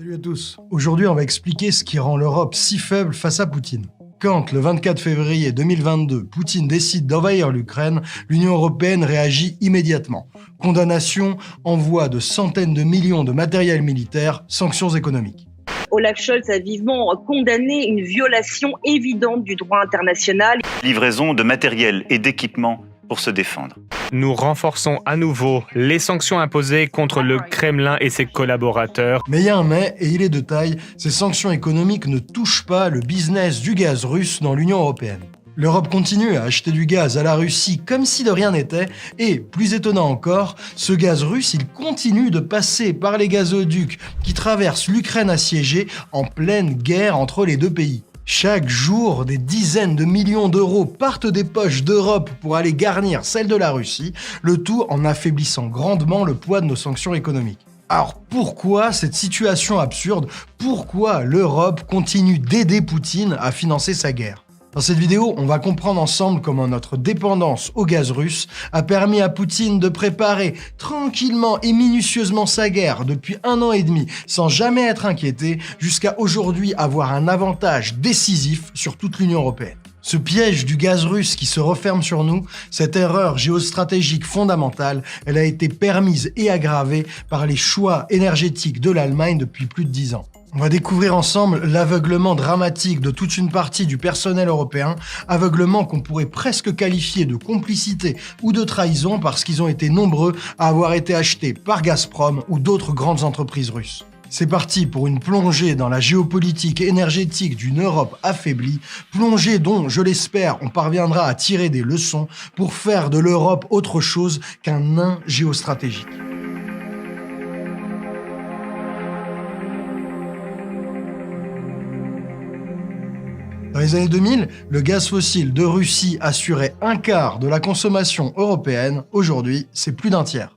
Salut à tous. Aujourd'hui, on va expliquer ce qui rend l'Europe si faible face à Poutine. Quand, le 24 février 2022, Poutine décide d'envahir l'Ukraine, l'Union européenne réagit immédiatement. Condamnation, envoi de centaines de millions de matériel militaire, sanctions économiques. Olaf Scholz a vivement condamné une violation évidente du droit international. Livraison de matériel et d'équipements pour se défendre. Nous renforçons à nouveau les sanctions imposées contre le Kremlin et ses collaborateurs. Mais il y a un mais, et il est de taille, ces sanctions économiques ne touchent pas le business du gaz russe dans l'Union européenne. L'Europe continue à acheter du gaz à la Russie comme si de rien n'était, et, plus étonnant encore, ce gaz russe, il continue de passer par les gazoducs qui traversent l'Ukraine assiégée en pleine guerre entre les deux pays. Chaque jour, des dizaines de millions d'euros partent des poches d'Europe pour aller garnir celles de la Russie, le tout en affaiblissant grandement le poids de nos sanctions économiques. Alors pourquoi cette situation absurde? Pourquoi l'Europe continue d'aider Poutine à financer sa guerre? Dans cette vidéo, on va comprendre ensemble comment notre dépendance au gaz russe a permis à Poutine de préparer tranquillement et minutieusement sa guerre depuis 1 an et demi sans jamais être inquiété jusqu'à aujourd'hui avoir un avantage décisif sur toute l'Union européenne. Ce piège du gaz russe qui se referme sur nous, cette erreur géostratégique fondamentale, elle a été permise et aggravée par les choix énergétiques de l'Allemagne depuis plus de 10 ans. On va découvrir ensemble l'aveuglement dramatique de toute une partie du personnel européen, aveuglement qu'on pourrait presque qualifier de complicité ou de trahison parce qu'ils ont été nombreux à avoir été achetés par Gazprom ou d'autres grandes entreprises russes. C'est parti pour une plongée dans la géopolitique énergétique d'une Europe affaiblie, plongée dont, je l'espère, on parviendra à tirer des leçons pour faire de l'Europe autre chose qu'un nain géostratégique. Dans les années 2000, le gaz fossile de Russie assurait un quart de la consommation européenne. Aujourd'hui, c'est plus d'un tiers.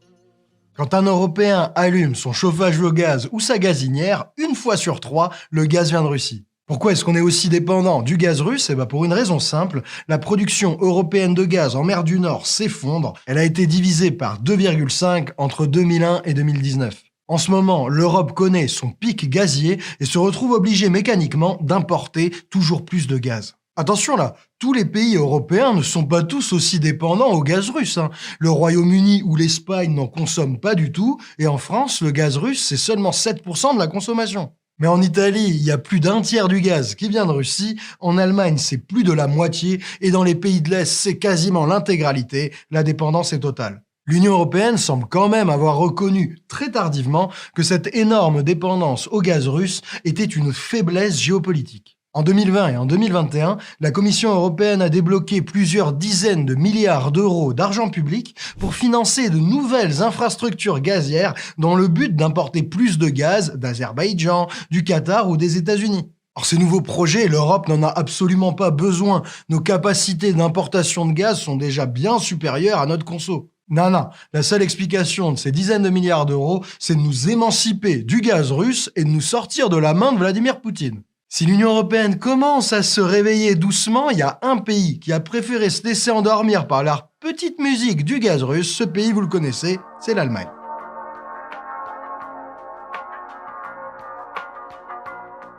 Quand un Européen allume son chauffage au gaz ou sa gazinière, 1 fois sur 3, le gaz vient de Russie. Pourquoi est-ce qu'on est aussi dépendant du gaz russe? Pour une raison simple, la production européenne de gaz en mer du Nord s'effondre. Elle a été divisée par 2,5 entre 2001 et 2019. En ce moment, l'Europe connaît son pic gazier et se retrouve obligée mécaniquement d'importer toujours plus de gaz. Attention là, tous les pays européens ne sont pas tous aussi dépendants au gaz russe. Le Royaume-Uni ou l'Espagne n'en consomment pas du tout, et en France, le gaz russe, c'est seulement 7% de la consommation. Mais en Italie, il y a plus d'un tiers du gaz qui vient de Russie, en Allemagne, c'est plus de la moitié, et dans les pays de l'Est, c'est quasiment l'intégralité. La dépendance est totale. L'Union européenne semble quand même avoir reconnu très tardivement que cette énorme dépendance au gaz russe était une faiblesse géopolitique. En 2020 et en 2021, la Commission européenne a débloqué plusieurs dizaines de milliards d'euros d'argent public pour financer de nouvelles infrastructures gazières dans le but d'importer plus de gaz d'Azerbaïdjan, du Qatar ou des États-Unis. Or, ces nouveaux projets, l'Europe n'en a absolument pas besoin. Nos capacités d'importation de gaz sont déjà bien supérieures à notre conso. Non, la seule explication de ces dizaines de milliards d'euros, c'est de nous émanciper du gaz russe et de nous sortir de la main de Vladimir Poutine. Si l'Union européenne commence à se réveiller doucement, il y a un pays qui a préféré se laisser endormir par la petite musique du gaz russe. Ce pays, vous le connaissez, c'est l'Allemagne.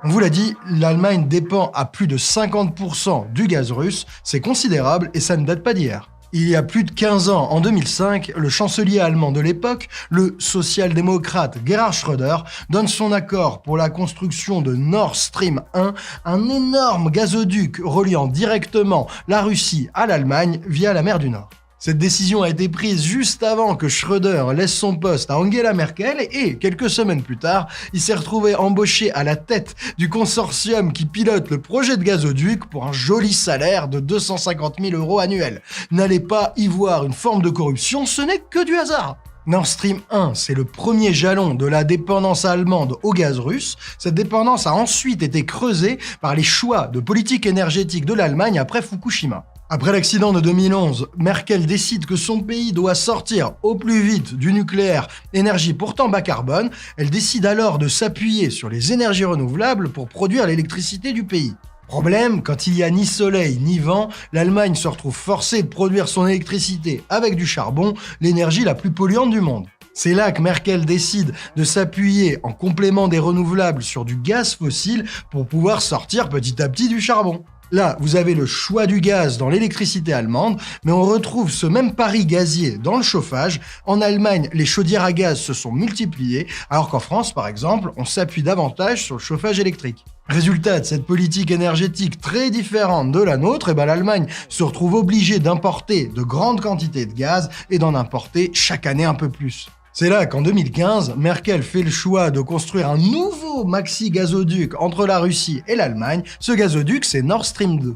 On vous l'a dit, l'Allemagne dépend à plus de 50% du gaz russe. C'est considérable et ça ne date pas d'hier. Il y a plus de 15 ans, en 2005, le chancelier allemand de l'époque, le social-démocrate Gerhard Schröder, donne son accord pour la construction de Nord Stream 1, un énorme gazoduc reliant directement la Russie à l'Allemagne via la mer du Nord. Cette décision a été prise juste avant que Schröder laisse son poste à Angela Merkel et, quelques semaines plus tard, il s'est retrouvé embauché à la tête du consortium qui pilote le projet de gazoduc pour un joli salaire de 250 000 € annuels. N'allez pas y voir une forme de corruption, ce n'est que du hasard. Nord Stream 1, c'est le premier jalon de la dépendance allemande au gaz russe. Cette dépendance a ensuite été creusée par les choix de politique énergétique de l'Allemagne après Fukushima. Après l'accident de 2011, Merkel décide que son pays doit sortir au plus vite du nucléaire, énergie pourtant bas carbone. Elle décide alors de s'appuyer sur les énergies renouvelables pour produire l'électricité du pays. Problème, quand il n'y a ni soleil ni vent, l'Allemagne se retrouve forcée de produire son électricité avec du charbon, l'énergie la plus polluante du monde. C'est là que Merkel décide de s'appuyer en complément des renouvelables sur du gaz fossile pour pouvoir sortir petit à petit du charbon. Là, vous avez le choix du gaz dans l'électricité allemande, mais on retrouve ce même pari gazier dans le chauffage. En Allemagne, les chaudières à gaz se sont multipliées, alors qu'en France, par exemple, on s'appuie davantage sur le chauffage électrique. Résultat de cette politique énergétique très différente de la nôtre, l'Allemagne se retrouve obligée d'importer de grandes quantités de gaz et d'en importer chaque année un peu plus. C'est là qu'en 2015, Merkel fait le choix de construire un nouveau maxi-gazoduc entre la Russie et l'Allemagne. Ce gazoduc, c'est Nord Stream 2.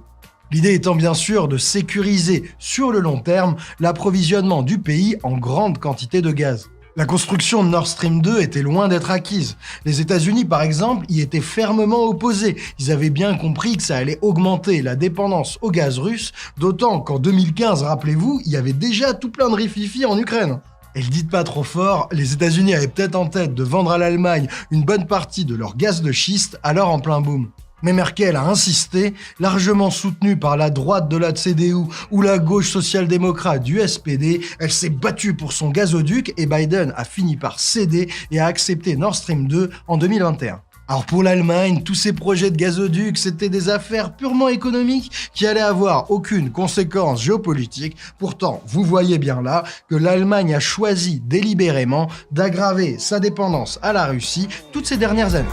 L'idée étant bien sûr de sécuriser sur le long terme l'approvisionnement du pays en grande quantité de gaz. La construction de Nord Stream 2 était loin d'être acquise. Les États-Unis, par exemple, y étaient fermement opposés. Ils avaient bien compris que ça allait augmenter la dépendance au gaz russe, d'autant qu'en 2015, rappelez-vous, il y avait déjà tout plein de rififi en Ukraine. Et le dites pas trop fort, les États-Unis avaient peut-être en tête de vendre à l'Allemagne une bonne partie de leur gaz de schiste, alors en plein boom. Mais Merkel a insisté, largement soutenue par la droite de la CDU ou la gauche social-démocrate du SPD, elle s'est battue pour son gazoduc et Biden a fini par céder et a accepté Nord Stream 2 en 2021. Alors pour l'Allemagne, tous ces projets de gazoduc, c'était des affaires purement économiques qui allaient avoir aucune conséquence géopolitique. Pourtant, vous voyez bien là que l'Allemagne a choisi délibérément d'aggraver sa dépendance à la Russie toutes ces dernières années.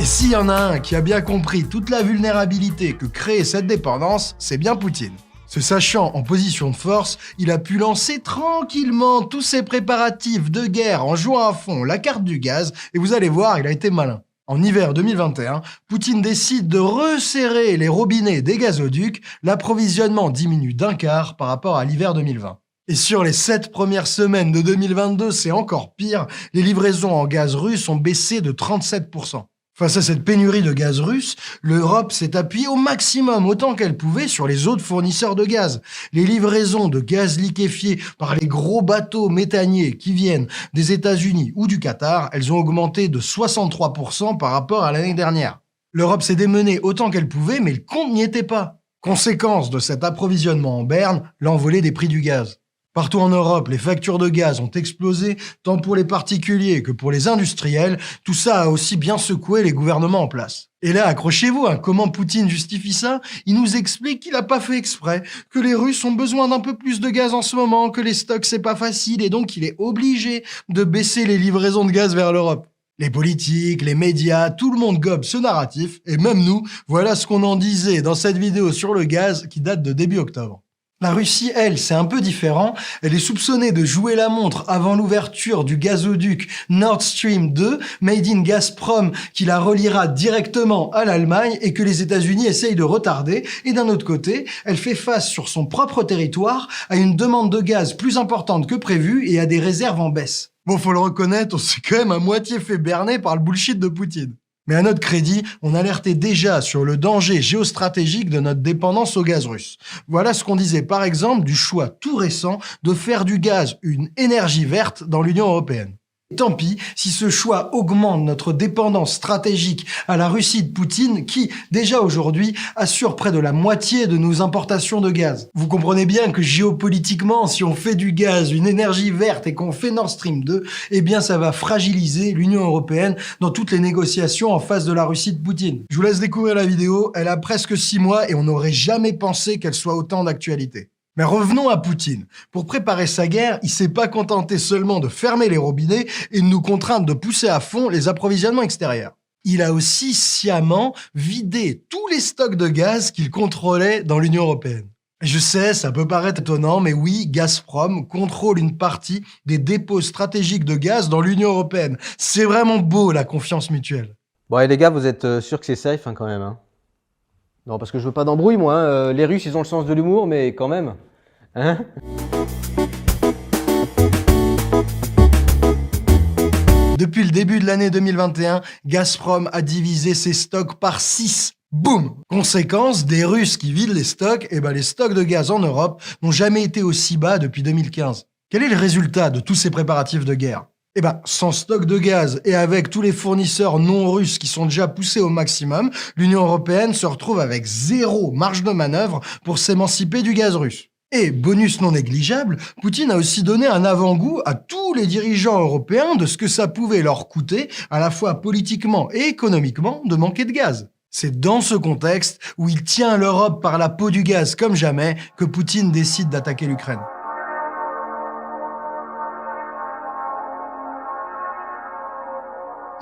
Et s'il y en a un qui a bien compris toute la vulnérabilité que crée cette dépendance, c'est bien Poutine. Se sachant en position de force, il a pu lancer tranquillement tous ses préparatifs de guerre en jouant à fond la carte du gaz, et vous allez voir, il a été malin. En hiver 2021, Poutine décide de resserrer les robinets des gazoducs, l'approvisionnement diminue d'un quart par rapport à l'hiver 2020. Et sur les 7 premières semaines de 2022, c'est encore pire, les livraisons en gaz russe ont baissé de 37%. Face à cette pénurie de gaz russe, l'Europe s'est appuyée au maximum autant qu'elle pouvait sur les autres fournisseurs de gaz. Les livraisons de gaz liquéfié par les gros bateaux méthaniers qui viennent des États-Unis ou du Qatar, elles ont augmenté de 63% par rapport à l'année dernière. L'Europe s'est démenée autant qu'elle pouvait, mais le compte n'y était pas. Conséquence de cet approvisionnement en berne, l'envolée des prix du gaz. Partout en Europe, les factures de gaz ont explosé, tant pour les particuliers que pour les industriels. Tout ça a aussi bien secoué les gouvernements en place. Et là, accrochez-vous, comment Poutine justifie ça? Il nous explique qu'il n'a pas fait exprès, que les Russes ont besoin d'un peu plus de gaz en ce moment, que les stocks c'est pas facile et donc il est obligé de baisser les livraisons de gaz vers l'Europe. Les politiques, les médias, tout le monde gobe ce narratif, et même nous, voilà ce qu'on en disait dans cette vidéo sur le gaz qui date de début octobre. La Russie, elle, c'est un peu différent. Elle est soupçonnée de jouer la montre avant l'ouverture du gazoduc Nord Stream 2, made in Gazprom, qui la reliera directement à l'Allemagne et que les États-Unis essayent de retarder. Et d'un autre côté, elle fait face sur son propre territoire à une demande de gaz plus importante que prévu et à des réserves en baisse. Bon, faut le reconnaître, on s'est quand même à moitié fait berner par le bullshit de Poutine. Mais à notre crédit, on alertait déjà sur le danger géostratégique de notre dépendance au gaz russe. Voilà ce qu'on disait par exemple du choix tout récent de faire du gaz une énergie verte dans l'Union européenne. Tant pis si ce choix augmente notre dépendance stratégique à la Russie de Poutine qui, déjà aujourd'hui, assure près de la moitié de nos importations de gaz. Vous comprenez bien que géopolitiquement, si on fait du gaz une énergie verte et qu'on fait Nord Stream 2, eh bien ça va fragiliser l'Union européenne dans toutes les négociations en face de la Russie de Poutine. Je vous laisse découvrir la vidéo, elle a presque 6 mois et on n'aurait jamais pensé qu'elle soit autant d'actualité. Mais revenons à Poutine. Pour préparer sa guerre, il s'est pas contenté seulement de fermer les robinets et de nous contraindre de pousser à fond les approvisionnements extérieurs. Il a aussi sciemment vidé tous les stocks de gaz qu'il contrôlait dans l'Union européenne. Je sais, ça peut paraître étonnant, mais oui, Gazprom contrôle une partie des dépôts stratégiques de gaz dans l'Union européenne. C'est vraiment beau, la confiance mutuelle. Bon, allez, les gars, vous êtes sûrs que c'est safe quand même, hein? Non, parce que je veux pas d'embrouille, moi. Hein. Les Russes, ils ont le sens de l'humour, mais quand même. Hein? Depuis le début de l'année 2021, Gazprom a divisé ses stocks par 6. Boum! Conséquence, des Russes qui vident les stocks, les stocks de gaz en Europe n'ont jamais été aussi bas depuis 2015. Quel est le résultat de tous ces préparatifs de guerre? Sans stock de gaz et avec tous les fournisseurs non russes qui sont déjà poussés au maximum, l'Union européenne se retrouve avec 0 marge de manœuvre pour s'émanciper du gaz russe. Et, bonus non négligeable, Poutine a aussi donné un avant-goût à tous les dirigeants européens de ce que ça pouvait leur coûter, à la fois politiquement et économiquement, de manquer de gaz. C'est dans ce contexte, où il tient l'Europe par la peau du gaz comme jamais, que Poutine décide d'attaquer l'Ukraine.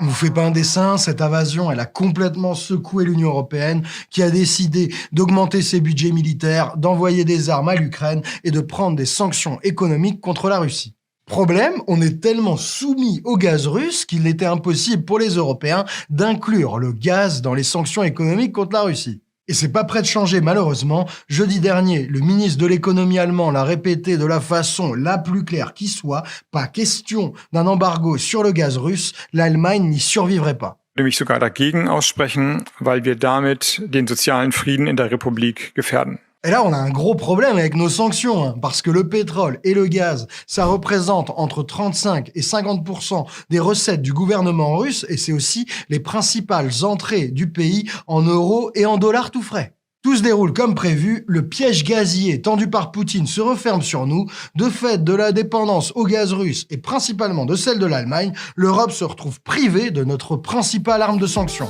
On vous fait pas un dessin, cette invasion, elle a complètement secoué l'Union européenne, qui a décidé d'augmenter ses budgets militaires, d'envoyer des armes à l'Ukraine et de prendre des sanctions économiques contre la Russie. Problème, on est tellement soumis au gaz russe qu'il était impossible pour les Européens d'inclure le gaz dans les sanctions économiques contre la Russie. Et c'est pas prêt de changer malheureusement. Jeudi dernier, le ministre de l'économie allemand l'a répété de la façon la plus claire qui soit, pas question d'un embargo sur le gaz russe, l'Allemagne n'y survivrait pas. Mich sogar dagegen aussprechen, weil wir damit den sozialen Frieden in der Republik gefährden. Et là, on a un gros problème avec nos sanctions, parce que le pétrole et le gaz, ça représente entre 35 et 50% des recettes du gouvernement russe, et c'est aussi les principales entrées du pays en euros et en dollars tout frais. Tout se déroule comme prévu, le piège gazier tendu par Poutine se referme sur nous. De fait de la dépendance au gaz russe et principalement de celle de l'Allemagne, l'Europe se retrouve privée de notre principale arme de sanction.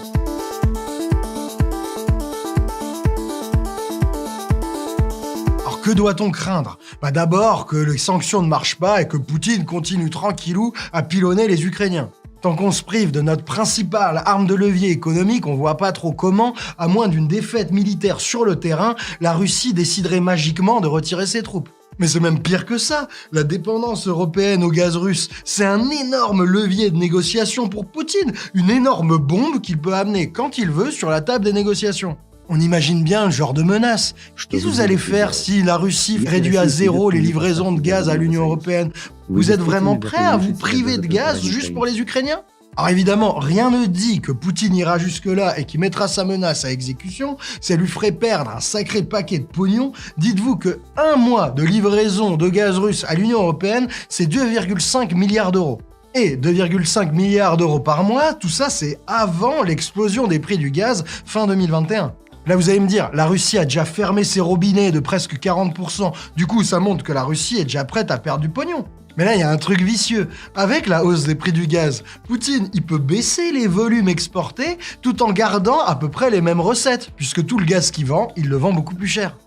Que doit-on craindre ? D'abord que les sanctions ne marchent pas et que Poutine continue tranquillou à pilonner les Ukrainiens. Tant qu'on se prive de notre principale arme de levier économique, on voit pas trop comment, à moins d'une défaite militaire sur le terrain, la Russie déciderait magiquement de retirer ses troupes. Mais c'est même pire que ça. La dépendance européenne au gaz russe, c'est un énorme levier de négociation pour Poutine, une énorme bombe qu'il peut amener quand il veut sur la table des négociations. On imagine bien le genre de menace. Qu'est-ce que vous allez faire si la Russie réduit à zéro les livraisons de gaz à l'Union européenne ? Vous êtes vraiment prêt à vous priver de gaz juste pour les Ukrainiens ? Alors évidemment, rien ne dit que Poutine ira jusque-là et qu'il mettra sa menace à exécution. Ça lui ferait perdre un sacré paquet de pognon. Dites-vous que 1 mois de livraison de gaz russe à l'Union européenne, c'est 2,5 milliards d'euros. Et 2,5 milliards d'euros par mois, tout ça c'est avant l'explosion des prix du gaz fin 2021. Là, vous allez me dire, la Russie a déjà fermé ses robinets de presque 40%. Du coup, ça montre que la Russie est déjà prête à perdre du pognon. Mais là, il y a un truc vicieux. Avec la hausse des prix du gaz, Poutine, il peut baisser les volumes exportés tout en gardant à peu près les mêmes recettes, puisque tout le gaz qu'il vend, il le vend beaucoup plus cher.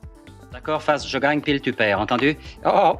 D'accord, face, je gagne, pile, tu perds, entendu ? Oh,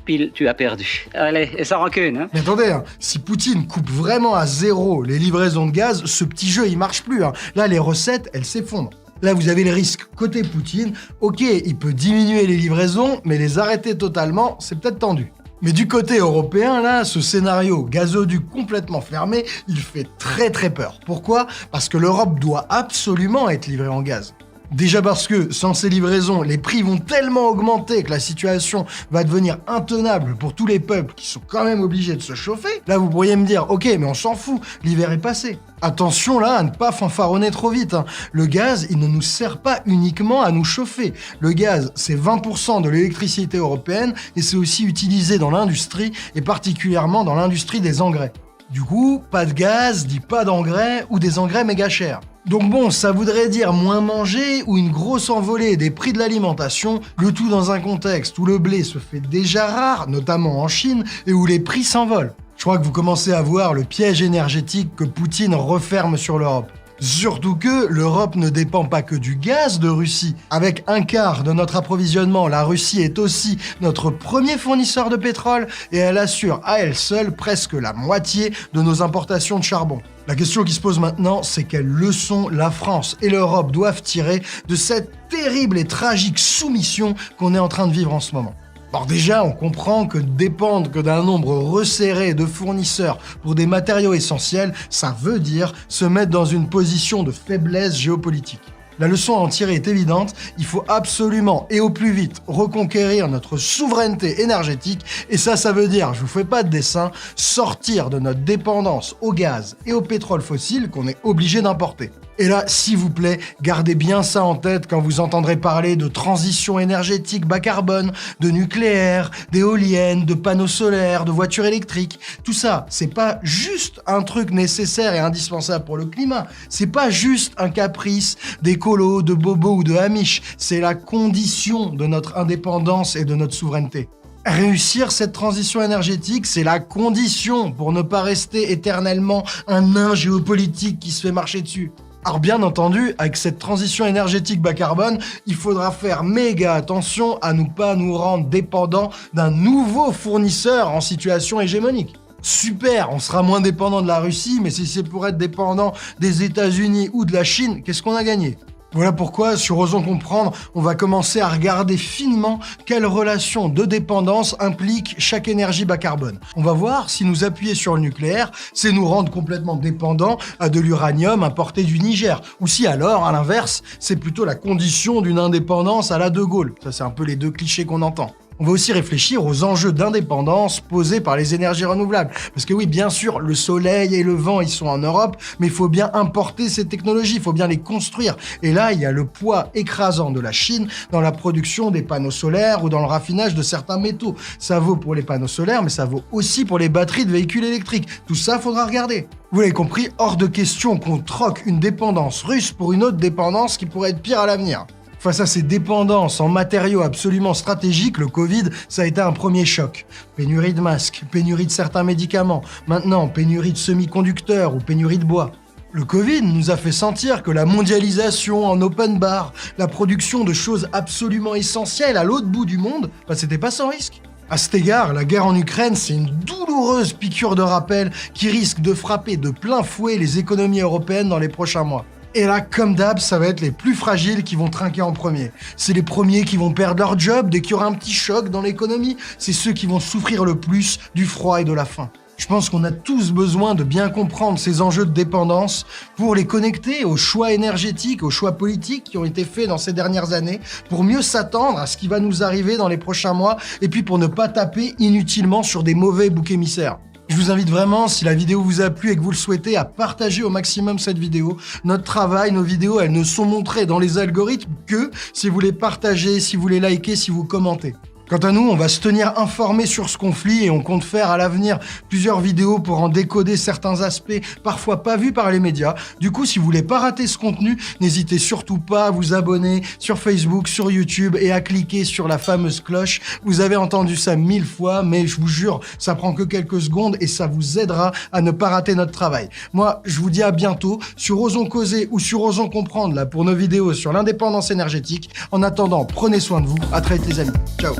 pile, tu as perdu. Allez, et sans rancune, hein ? Mais attendez, si Poutine coupe vraiment à zéro les livraisons de gaz, ce petit jeu, il marche plus. Là, les recettes, elles s'effondrent. Là, vous avez les risques côté Poutine. Ok, il peut diminuer les livraisons, mais les arrêter totalement, c'est peut-être tendu. Mais du côté européen, là, ce scénario gazoduc complètement fermé, il fait très très peur. Pourquoi ? Parce que l'Europe doit absolument être livrée en gaz. Déjà parce que, sans ces livraisons, les prix vont tellement augmenter que la situation va devenir intenable pour tous les peuples qui sont quand même obligés de se chauffer. Là, vous pourriez me dire, ok, mais on s'en fout, l'hiver est passé. Attention là à ne pas fanfaronner trop vite. Le gaz, il ne nous sert pas uniquement à nous chauffer. Le gaz, c'est 20% de l'électricité européenne et c'est aussi utilisé dans l'industrie et particulièrement dans l'industrie des engrais. Du coup, pas de gaz dit pas d'engrais ou des engrais méga chers. Donc bon, ça voudrait dire moins manger ou une grosse envolée des prix de l'alimentation, le tout dans un contexte où le blé se fait déjà rare, notamment en Chine, et où les prix s'envolent. Je crois que vous commencez à voir le piège énergétique que Poutine referme sur l'Europe. Surtout que l'Europe ne dépend pas que du gaz de Russie. Avec 1/4 de notre approvisionnement, la Russie est aussi notre premier fournisseur de pétrole et elle assure à elle seule presque la moitié de nos importations de charbon. La question qui se pose maintenant, c'est quelle leçon la France et l'Europe doivent tirer de cette terrible et tragique soumission qu'on est en train de vivre en ce moment. Alors déjà, on comprend que dépendre que d'un nombre resserré de fournisseurs pour des matériaux essentiels, ça veut dire se mettre dans une position de faiblesse géopolitique. La leçon à en tirer est évidente, il faut absolument et au plus vite reconquérir notre souveraineté énergétique et ça veut dire, je vous fais pas de dessin, sortir de notre dépendance au gaz et au pétrole fossile qu'on est obligé d'importer. Et là, s'il vous plaît, gardez bien ça en tête quand vous entendrez parler de transition énergétique bas carbone, de nucléaire, d'éoliennes, de panneaux solaires, de voitures électriques. Tout ça, c'est pas juste un truc nécessaire et indispensable pour le climat. C'est pas juste un caprice d'écolos, de bobos ou de amish. C'est la condition de notre indépendance et de notre souveraineté. Réussir cette transition énergétique, c'est la condition pour ne pas rester éternellement un nain géopolitique qui se fait marcher dessus. Alors bien entendu, avec cette transition énergétique bas carbone, il faudra faire méga attention à ne pas nous rendre dépendants d'un nouveau fournisseur en situation hégémonique. Super, on sera moins dépendant de la Russie, mais si c'est pour être dépendant des États-Unis ou de la Chine, qu'est-ce qu'on a gagné ? Voilà pourquoi, sur Osons Comprendre, on va commencer à regarder finement quelle relation de dépendance implique chaque énergie bas carbone. On va voir si nous appuyer sur le nucléaire, c'est nous rendre complètement dépendants à de l'uranium importé du Niger. Ou si alors, à l'inverse, c'est plutôt la condition d'une indépendance à la De Gaulle. Ça, c'est un peu les deux clichés qu'on entend. On va aussi réfléchir aux enjeux d'indépendance posés par les énergies renouvelables. Parce que oui, bien sûr, le soleil et le vent, ils sont en Europe, mais il faut bien importer ces technologies, il faut bien les construire. Et là, il y a le poids écrasant de la Chine dans la production des panneaux solaires ou dans le raffinage de certains métaux. Ça vaut pour les panneaux solaires, mais ça vaut aussi pour les batteries de véhicules électriques. Tout ça, faudra regarder. Vous l'avez compris, hors de question qu'on troque une dépendance russe pour une autre dépendance qui pourrait être pire à l'avenir. Face à ces dépendances en matériaux absolument stratégiques, le Covid, ça a été un premier choc. Pénurie de masques, pénurie de certains médicaments, maintenant pénurie de semi-conducteurs ou pénurie de bois. Le Covid nous a fait sentir que la mondialisation en open bar, la production de choses absolument essentielles à l'autre bout du monde, c'était pas sans risque. À cet égard, la guerre en Ukraine, c'est une douloureuse piqûre de rappel qui risque de frapper de plein fouet les économies européennes dans les prochains mois. Et là, comme d'hab, ça va être les plus fragiles qui vont trinquer en premier. C'est les premiers qui vont perdre leur job dès qu'il y aura un petit choc dans l'économie. C'est ceux qui vont souffrir le plus du froid et de la faim. Je pense qu'on a tous besoin de bien comprendre ces enjeux de dépendance pour les connecter aux choix énergétiques, aux choix politiques qui ont été faits dans ces dernières années, pour mieux s'attendre à ce qui va nous arriver dans les prochains mois, et puis pour ne pas taper inutilement sur des mauvais boucs émissaires. Je vous invite vraiment, si la vidéo vous a plu et que vous le souhaitez, à partager au maximum cette vidéo. Notre travail, nos vidéos, elles ne sont montrées dans les algorithmes que si vous les partagez, si vous les likez, si vous commentez. Quant à nous, on va se tenir informés sur ce conflit et on compte faire à l'avenir plusieurs vidéos pour en décoder certains aspects parfois pas vus par les médias. Du coup, si vous voulez pas rater ce contenu, n'hésitez surtout pas à vous abonner sur Facebook, sur YouTube et à cliquer sur la fameuse cloche. Vous avez entendu ça 1000 fois, mais je vous jure, ça prend que quelques secondes et ça vous aidera à ne pas rater notre travail. Moi, je vous dis à bientôt sur Osons Causer ou sur Osons Comprendre là pour nos vidéos sur l'indépendance énergétique. En attendant, prenez soin de vous. À très vite les amis. Ciao.